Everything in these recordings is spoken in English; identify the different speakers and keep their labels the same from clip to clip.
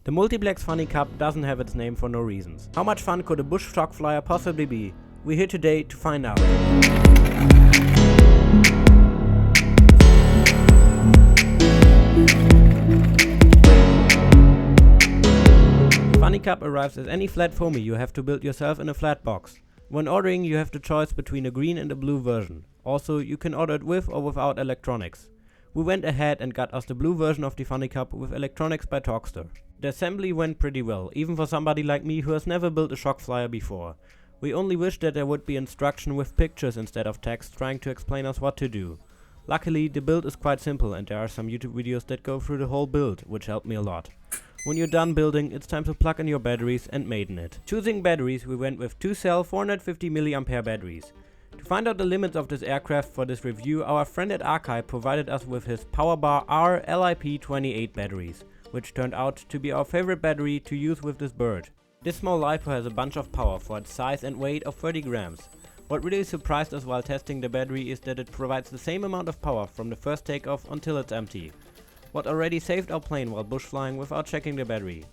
Speaker 1: The Multiplex FunnyCub doesn't have its name for no reasons. How much fun could a bush shock flyer possibly be? We're here today to find out. FunnyCub arrives as any flat foamy you have to build yourself in a flat box. When ordering, you have the choice between a green and a blue version. Also, you can order it with or without electronics. We went ahead and got us the blue version of the FunnyCub with electronics by Talkster. The assembly went pretty well, even for somebody like me who has never built a shock flyer before. We only wish that there would be instruction with pictures instead of text trying to explain us what to do. Luckily, the build is quite simple and there are some YouTube videos that go through the whole build, which helped me a lot. When you're done building, it's time to plug in your batteries and maiden it. Choosing batteries, we went with 2-cell 450 mAh batteries. To find out the limits of this aircraft for this review, our friend at Archive provided us with his PowerBar R LiP28 batteries, which turned out to be our favorite battery to use with this bird. This small LiPo has a bunch of power for its size and weight of 30 grams. What really surprised us while testing the battery is that it provides the same amount of power from the first takeoff until it's empty. What already saved our plane while bush flying without checking the battery.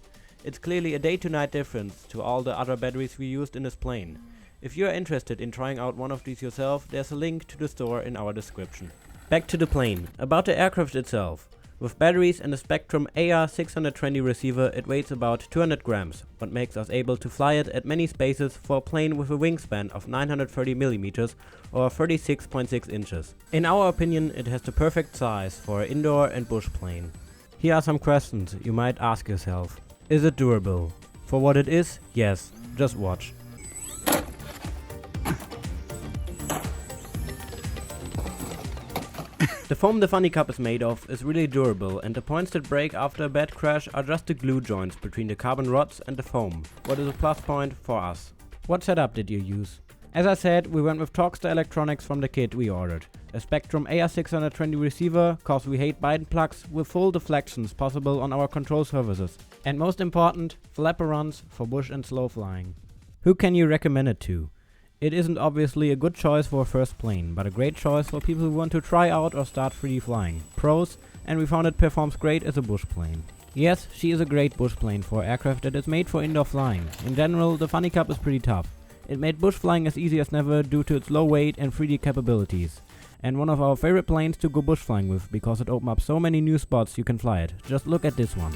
Speaker 1: It's clearly a day to night difference to all the other batteries we used in this plane. If you are interested in trying out one of these yourself, there's a link to the store in our description. Back to the plane. About the aircraft itself. With batteries and a Spectrum AR620 receiver, it weighs about 200 grams, what makes us able to fly it at many spaces for a plane with a wingspan of 930 mm or 36.6 inches. In our opinion, it has the perfect size for an indoor and bush plane. Here are some questions you might ask yourself. Is it durable? For what it is, yes. Just watch. The foam the FunnyCub is made of is really durable, and the points that break after a bad crash are just the glue joints between the carbon rods and the foam, what is a plus point for us. What setup did you use? As I said, we went with Talkster electronics from the kit we ordered. A Spectrum AR620 receiver, cause we hate Biden plugs, with full deflections possible on our control surfaces. And most important, flaperons for bush and slow flying. Who can you recommend it to? It isn't obviously a good choice for a first plane, but a great choice for people who want to try out or start 3D flying. Pros, and we found it performs great as a bush plane. Yes, she is a great bush plane for an aircraft that is made for indoor flying. In general, the FunnyCub is pretty tough. It made bush flying as easy as never due to its low weight and 3D capabilities. And one of our favorite planes to go bush flying with because it opened up so many new spots you can fly it. Just look at this one.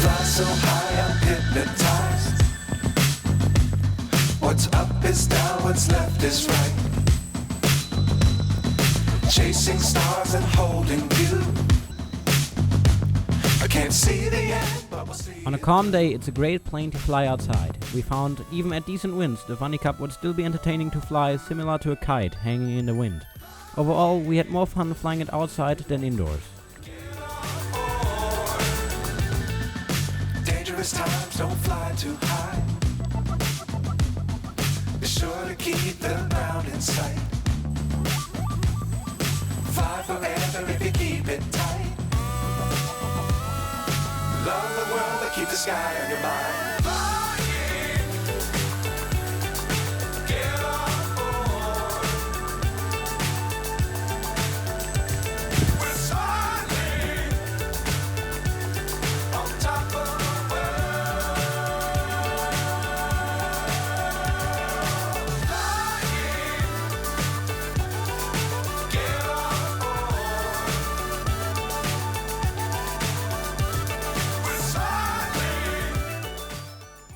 Speaker 2: Fly so high, I'm hypnotized. What's up is down, what's left is right. Chasing stars and holding you. I can't see the end, but we'll see.
Speaker 1: On a calm day, it's a great plane to fly outside. We found even at decent winds, the FunnyCub would still be entertaining to fly, similar to a kite hanging in the wind. Overall, we had more fun flying it outside than indoors.
Speaker 2: Dangerous times, don't fly too high. Be sure to keep the ground in sight. Fly forever if you keep it tight. Love the world, but keep the sky on your mind.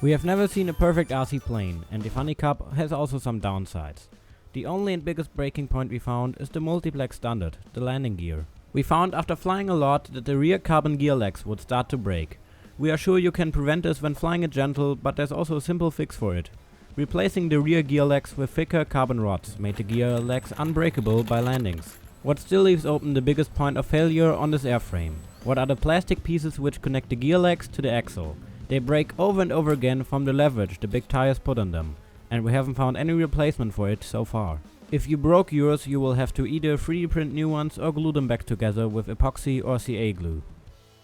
Speaker 1: We have never seen a perfect RC plane, and the FunnyCub has also some downsides. The only and biggest breaking point we found is the Multiplex standard, the landing gear. We found after flying a lot that the rear carbon gear legs would start to break. We are sure you can prevent this when flying it gentle, but there's also a simple fix for it. Replacing the rear gear legs with thicker carbon rods made the gear legs unbreakable by landings. What still leaves open the biggest point of failure on this airframe. What are the plastic pieces which connect the gear legs to the axle? They break over and over again from the leverage the big tires put on them, and we haven't found any replacement for it so far. If you broke yours, you will have to either 3D print new ones or glue them back together with epoxy or CA glue.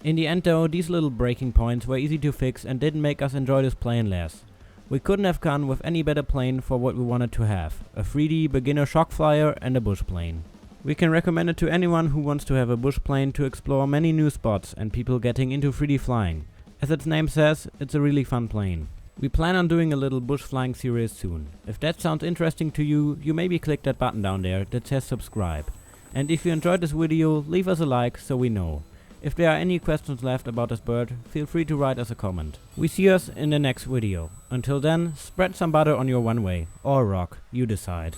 Speaker 1: In the end though, these little breaking points were easy to fix and didn't make us enjoy this plane less. We couldn't have gone with any better plane for what we wanted to have, a 3D beginner shock flyer and a bush plane. We can recommend it to anyone who wants to have a bush plane to explore many new spots and people getting into 3D flying. As its name says, it's a really fun plane. We plan on doing a little bush flying series soon. If that sounds interesting to you, you maybe click that button down there that says subscribe. And if you enjoyed this video, leave us a like so we know. If there are any questions left about this bird, feel free to write us a comment. We see us in the next video. Until then, spread some butter on your runway, or rock, you decide.